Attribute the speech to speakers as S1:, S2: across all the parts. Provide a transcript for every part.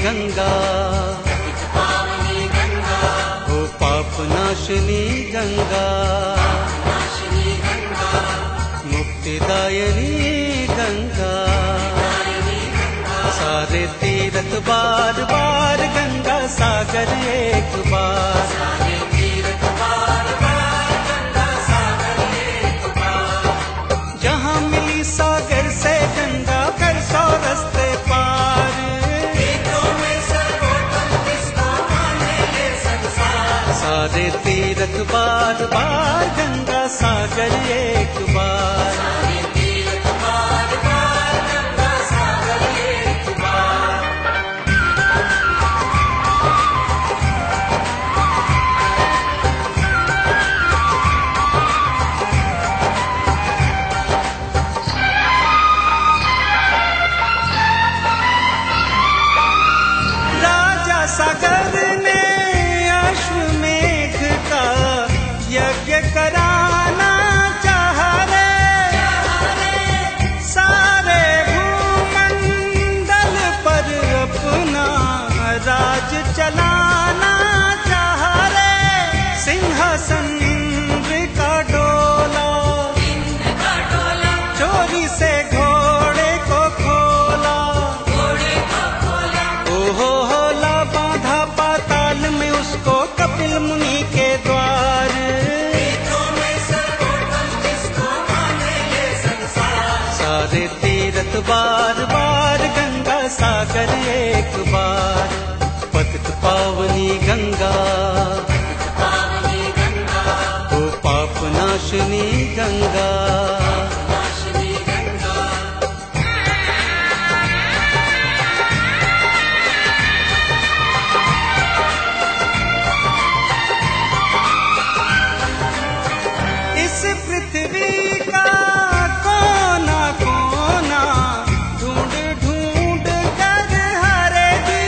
S1: गंगा, ओ पाप नाशिनी गंगा, मुक्तिदायिनी गंगा, सारे तीरथ बार बार गंगा सागर एक बार, जहाँ मिली सागर से गंगा कर 100 रस्ते पार, सारे तीरथ बार बार गंगा सागर एक बार, सागर ने अश्वमेध का यज्ञ कराना चाह रे, सारे भूमंडल पर अपना राज चलाना चाह रे, सिंहासन का डोला चोरी से घोड़े को खोला, ओहो उसको कपिल मुनि के द्वार, सारे तीरथ बार बार गंगा सागर एक बार, पतित पावनी गंगा, ओ पाप नाशिनी गंगा, पृथ्वी का कोना कोना ढूंढ ढूंढ कर हरेगी,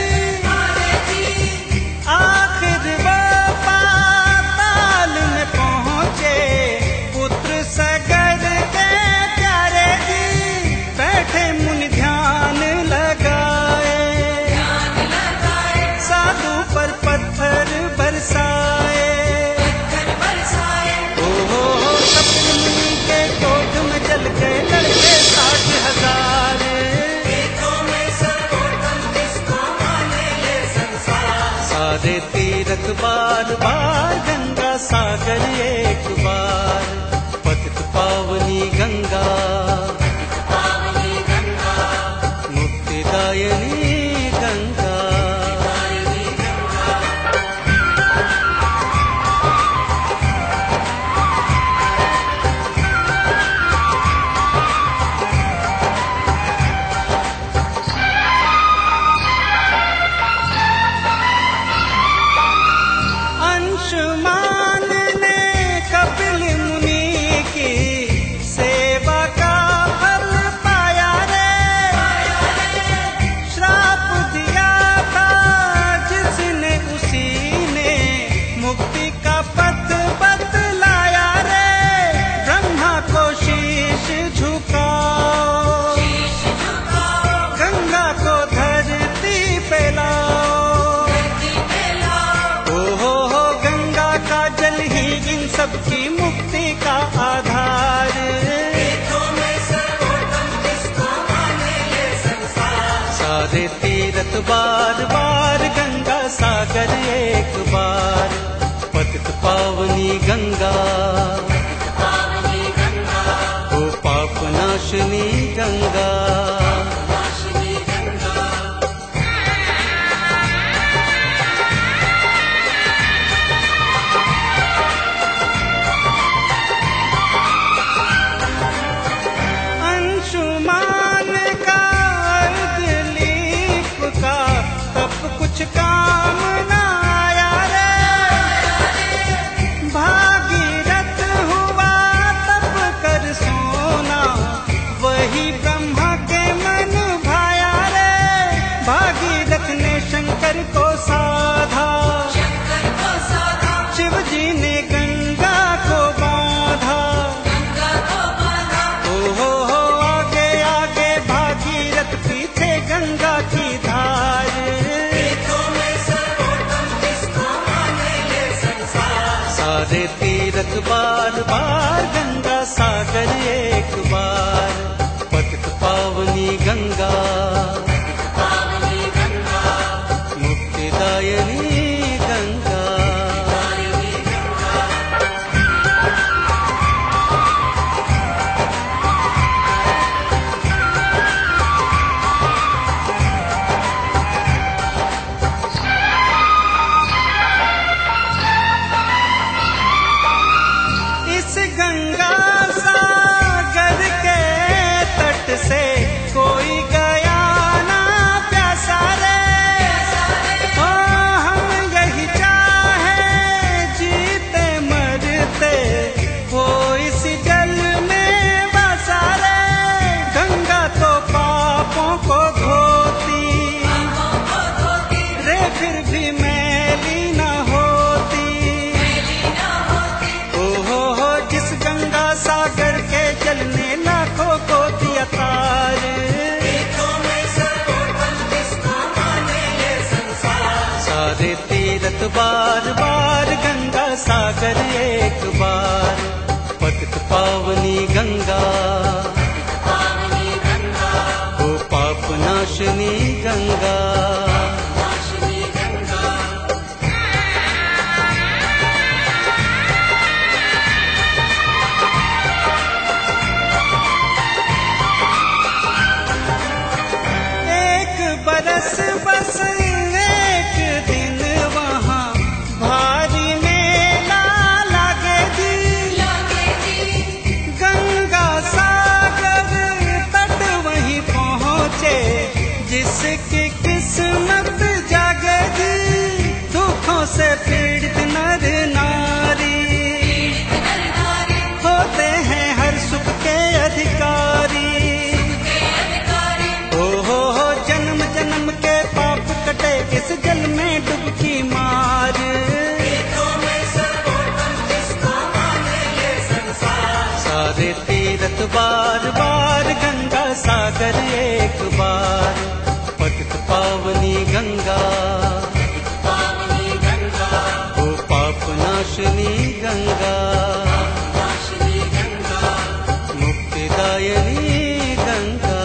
S1: आखिर वो पाताल में पहुँचे पुत्र सगर के प्यारे जी, बैठे मुनि ध्यान लगाए, साधु पर पत्थर बरसाए, चल के लड़के 60,000, सारे तीरथ बार बार गंगा सागर एक बार, पतित पावनी गंगा, मुक्तिदायिनी गंगा, सबकी मुक्ति का आधार, सारे तीरथ बार बार गंगा सागर एक बार, पतित पावनी गंगा, ओ पाप नाशिनी गंगा, काम ना आया रे, भागीरथ हुआ तब कर सोना, वही ब्रह्मा सारे तीरथ बार बार, गंगा सागर एक बार। पतित पावनी गंगा, मुक्तिदायिनी गंगा। इस गंगा सागर के तट से कोई गया ना प्यासा रे। ओ हम यही चाहे जीते मरते हो इस जल में बसा रे। गंगा तो पापों को धोती रे, फिर भी मैली न होती। जिस गंगा सागर के जल ने लाखों को दिया तार। सारे तीरथ बार बार, गंगा सागर एक बार। पतित पावनी गंगा, ओ पाप नाशनी गंगा। बरस बस एक दिन वहाँ भारी मेला लागे जी। गंगा सागर तट वहीं पहुँचे जिसकी किस्मत जागे जी। दुखों से पीड़ित नर नारी होते हैं हर सुख के अधिकारी। जन्म के पाप कटे इस जल में डुबकी मार। सारे तीरथ बार बार, गंगा सागर एक बार। पतित पावनी गंगा, ओ पाप नाशनी गंगा। मुक्तिदायिनी गंगा।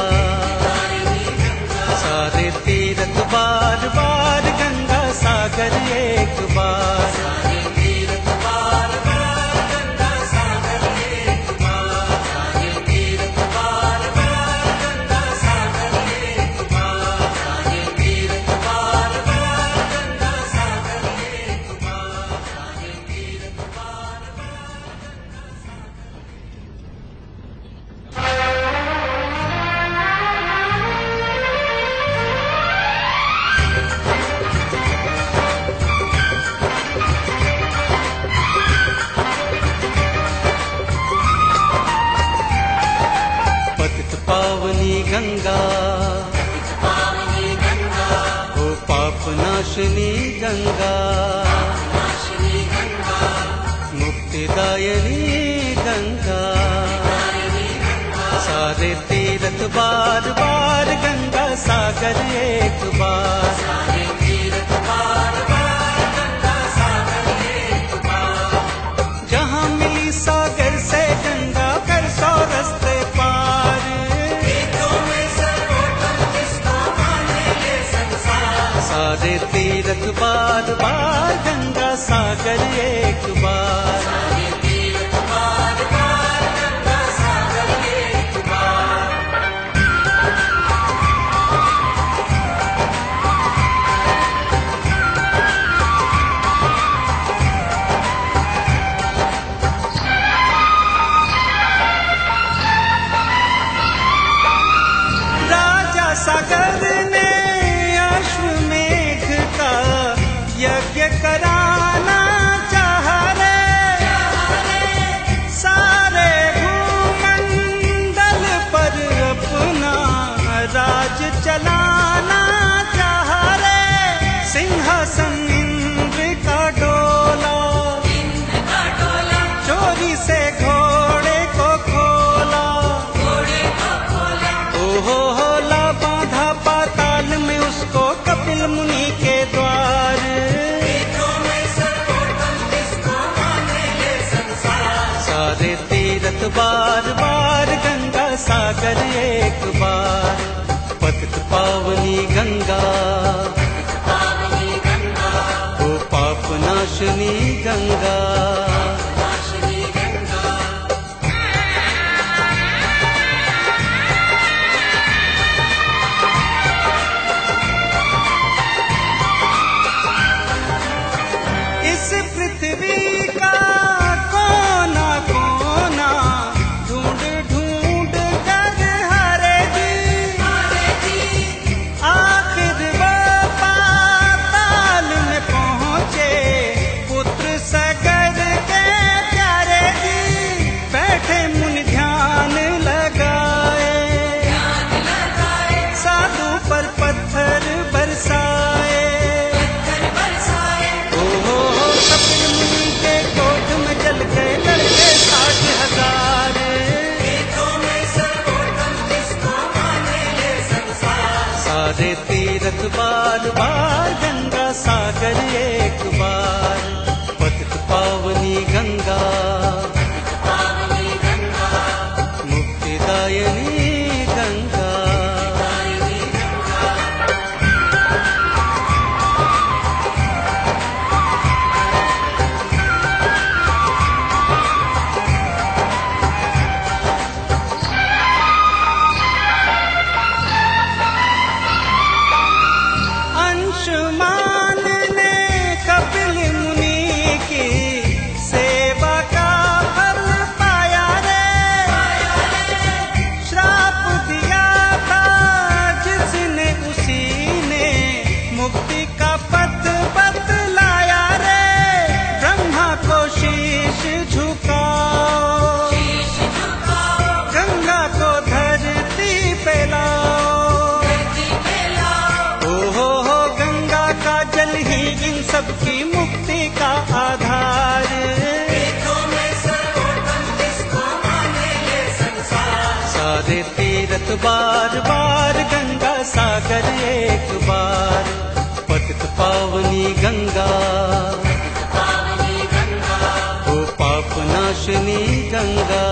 S1: सारे तीरथ बार बार, गंगा सागर एक बार। सारे तीरथ बार बार, गंगा सागर एक बार। सारे तीरथ बार बार, गंगा सागर एक बार। सारे तीरथ बार बार, गंगा सागर एक बार। सारे तीरथ बार गंगा, ओ पाप नाशनी गंगा। मुक्तिदायिनी गंगा। सारे तीरथ बार बार, गंगा सागर एक बार। सारे तीरथ बार बार, गंगा सागर एक बार। जहाँ मिली सागर से गंगा, कर 100 रस्ते पार। सारे तीरथ बार बार, गंगा सागर एक बार। सारे तीरथ बार बार, गंगा सागर एक बार। राजा सागर ने अश्वमेध का यज्ञ कराना चाह रे। बार बार गंगा सागर एक बार, पतित पावनी गंगा, ओ पाप नाशनी गंगा। इस पृथ्वी का कोना कोना ढूंढ ढूंढ कर हरेगी, आखिर वो पाताल में पहुँचे पुत्र सगर के प्यारे जी। बैठे मुनि ध्यान लगाए, साधु पर पत्थर बरसाए। सारे तीरथ बार बार गंगा सागर एक बार, पतित पावनी गंगा, मुक्तिदायिनी गंगा। अंशुमान ने कपिल मुनि की सेवा का फल पाया रे, श्राप दिया था जिसने उसी ने मुक्ति का पथ बतलाया रे। ब्रह्मा को शीश झुकाओ, गंगा को धरती पे लाओ। जल ही इन सब की मुक्ति का आधार, सारे तीरथ बार बार गंगा सागर एक बार, पतित पावनी गंगा, ओ पाप नाशनी गंगा।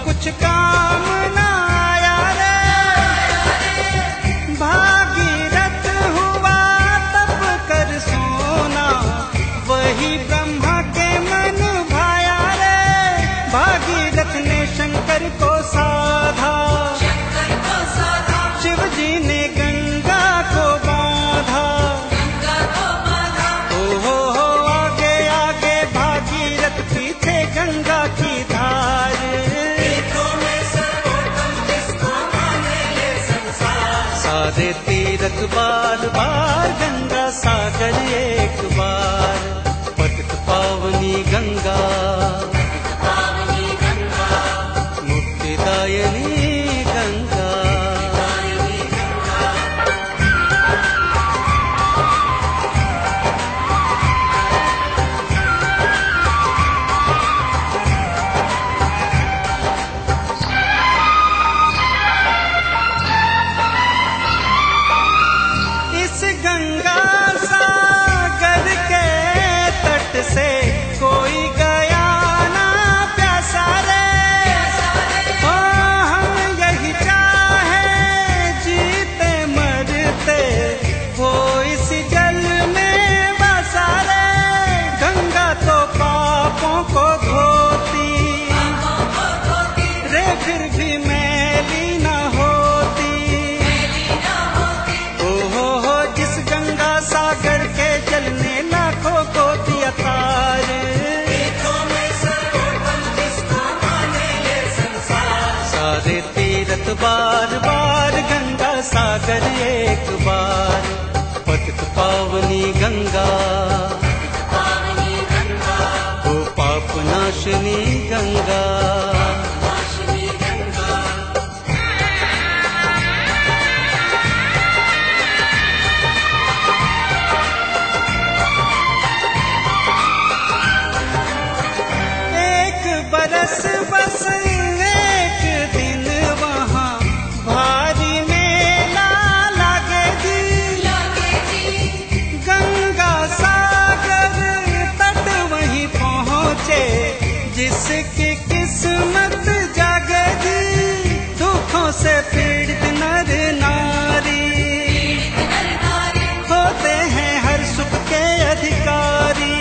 S1: कुछ काम न आया रे, भागीरथ हुआ तप कर सोना, वही ब्रह्मा के मन भाया रे। भागीरथ ने शंकर को साधा, शिव जी ने गंगा को बांधा। ओ हो आगे आगे भागीरथ, पीछे गंगा की धार। सारे तीरथ बार बार गंगा सागर एक बार, पतित पावनी गंगा, मुक्तिदायिनी गंगा। गंगा सागर के तट से कोई गया ना प्यासा रे, ओ हम यही चाहे जीते मरते वो इस जल में बसा रे। गंगा तो पापों को धोती रे, फिर भी मैली न होती। सागर के जल ने लाखों को दिया तार, सारे तीरथ बार बार गंगा सागर एक बार, पतित पावनी गंगा, ओ पाप नाशनी गंगा। से पीड़ित नर नारी होते हैं हर सुख के अधिकारी।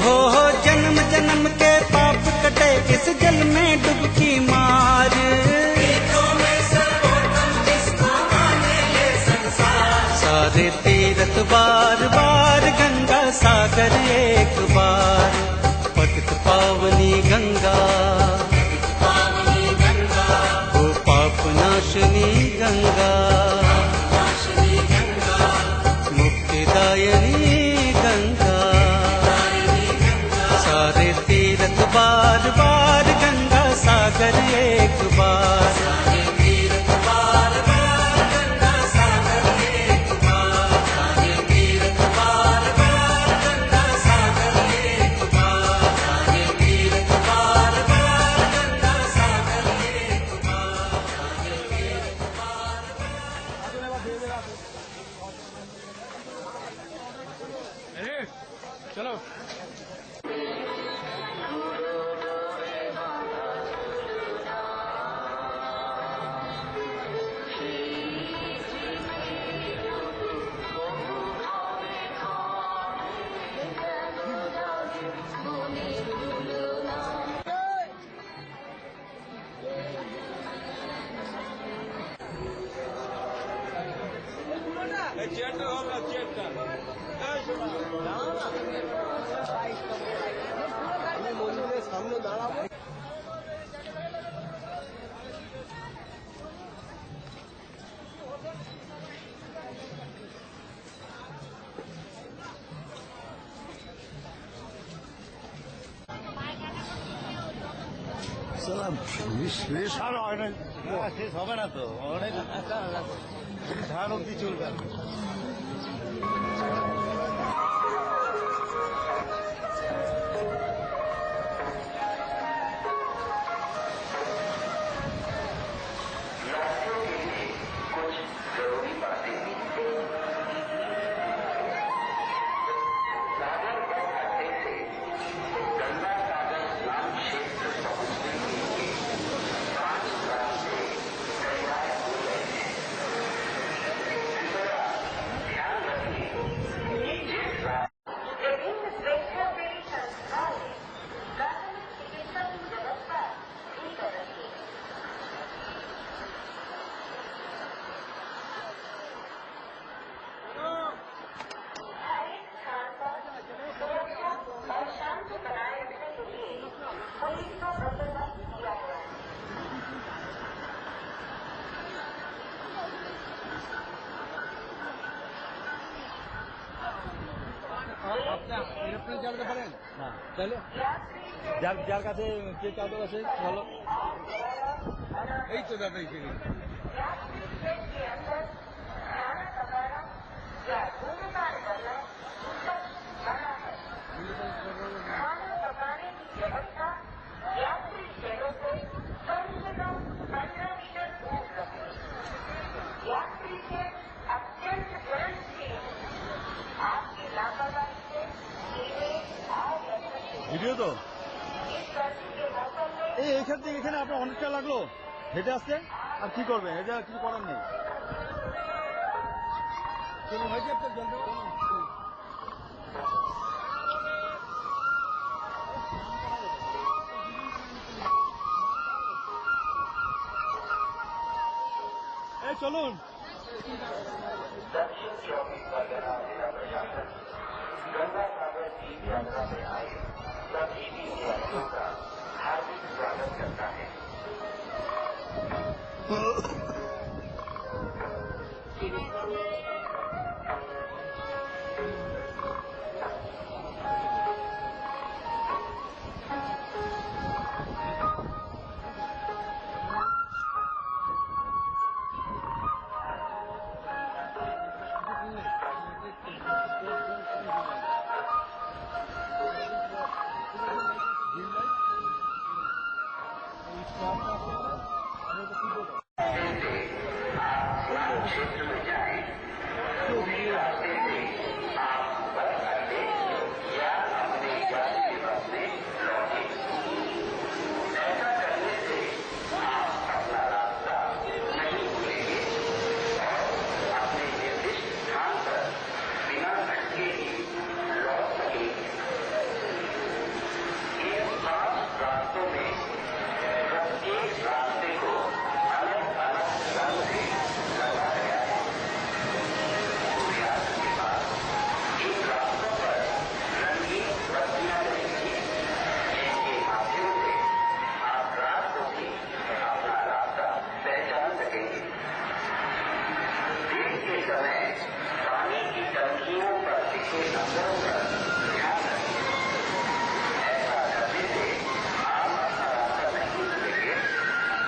S1: हो जन्म जन्म के पाप कटे इस जल में डुबकी मार। सारे तीरथ बार बार गंगा सागर एक बार। पतित पावनी गंगा ओ पाप नाशनी गंगा, मुक्तिदायनी गंगा। सारे तीरथ बार बार गंगा सागर एक बार।
S2: चलो সামনে দাঁড়াবো। শেষ আর হয় না, শেষ হবে না তো, অনেক ধান অব্দি চলবে। জানতে পারেন না, তাহলে যার কাছে যে কাগজ আছে ভালো, এই তো দাদা এখানে। ভিডিও তো এইখান থেকে এখানে আপনার অনেকটা লাগলো হেঁটে আসতে, আর কি করবেন, এটা কিছু করার নেই। এই চলুন। दक्षिण 24 परगना जिला प्रशासन गंगा सागर की यात्रा में आए सभी तीर्थयात्रियों का हार्दिक स्वागत करता है। क्षेत्र में जाए अपने नंबरों का ध्यान रखें। ऐसा करने से आप अपना रास्ता नहीं भूलेंगे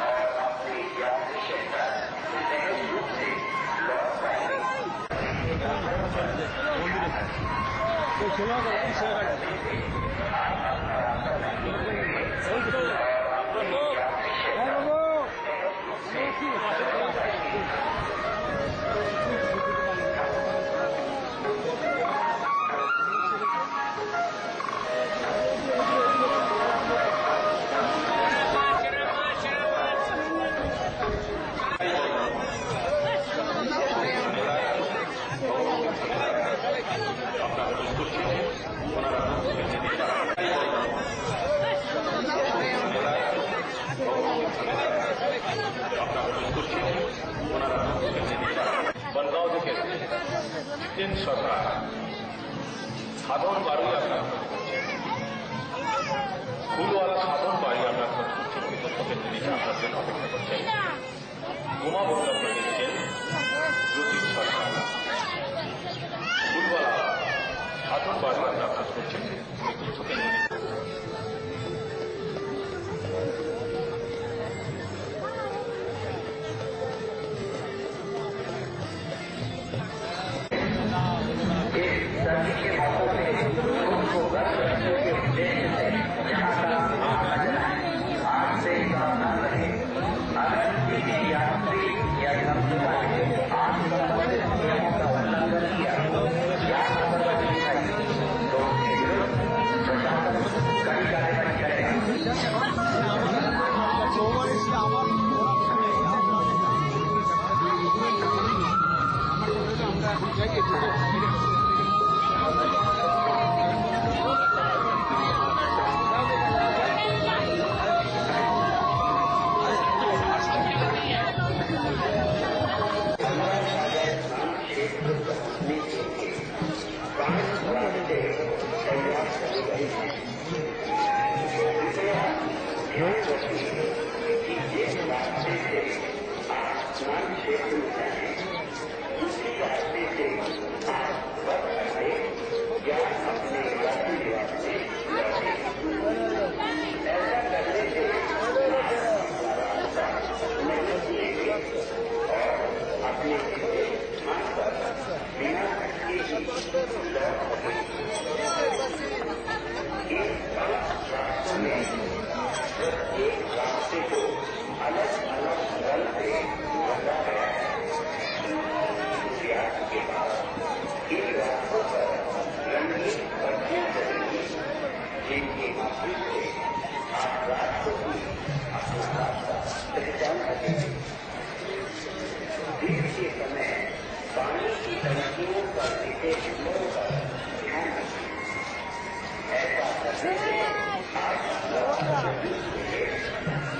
S2: और अपने यात्री पर सहज रूप से लौट पाएंगे। आप अपना रास्ता नहीं भूलेंगे और अपने यात्री सहज रूप से लौट पाएंगे।
S3: बनगाव থেকে জিতেন সরকার সাধন বাড়ি আপনার ফুলওয়ালা সাধন বাড়ি আপনার তথ্যকে নিচে আপনার জন্য অপেক্ষা করছেন। বোমা বক্তব্য দিচ্ছেন জ্যোতিষ সরকার। ফুলওয়ালা সাধন বাড়ি আপনার কাজ করছেন তথ্যকে
S2: सर्दी के मौसम में खुद को गर्म रखने के उद्देश्य से जहाँ तक आग जलाएं, आग से सावधान रहें। अगर किसी यात्री या समुदाय आग संबंधित नियमों का उल्लंघन किया या लापरवाही दिखाई तो उसके विरुद्ध प्रशासन कड़ी कार्रवाई करेगा। दिन के समय पानी की टंकियों पर विशेष लोगों का ध्यान रखें। ऐसा करने से आप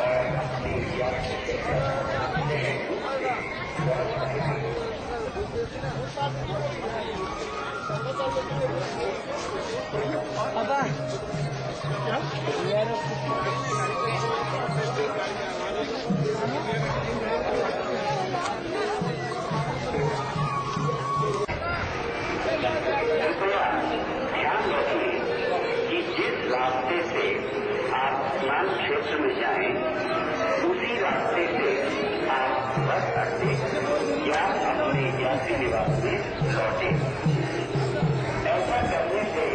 S2: और अपने यात्री से ध्यान रखिए कि जिस रास्ते से आप स्नान क्षेत्र में जाएं, उसी रास्ते से आप बस अड्डे या अपने यात्री निवास में लौटें। ऐसा करने से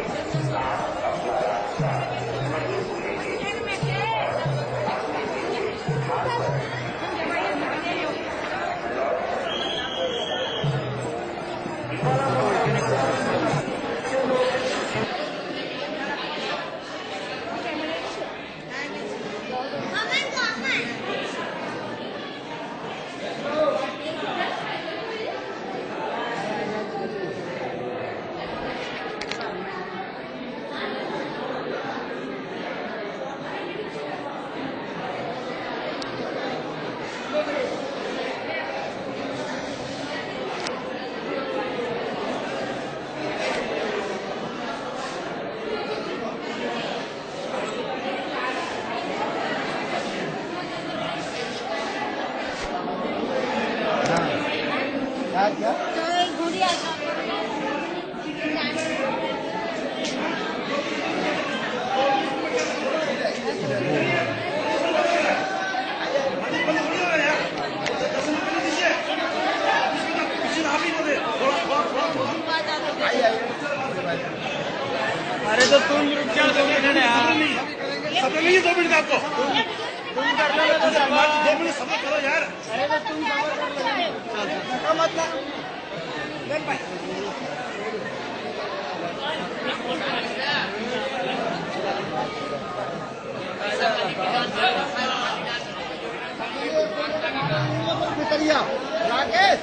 S2: आप अपना रास्ता नहीं भूलेंगे और अपने पीछे हाथ पर
S4: क्या तो तुम रुक जाओ 2 मिनट यार।
S5: सब्र नहीं है 2 मिनट आपको।
S4: तुम कर लो ना तो
S5: 2 मिनट सब्र करो यार।
S4: अरे तो तुम सबर कर लो मतलब राकेश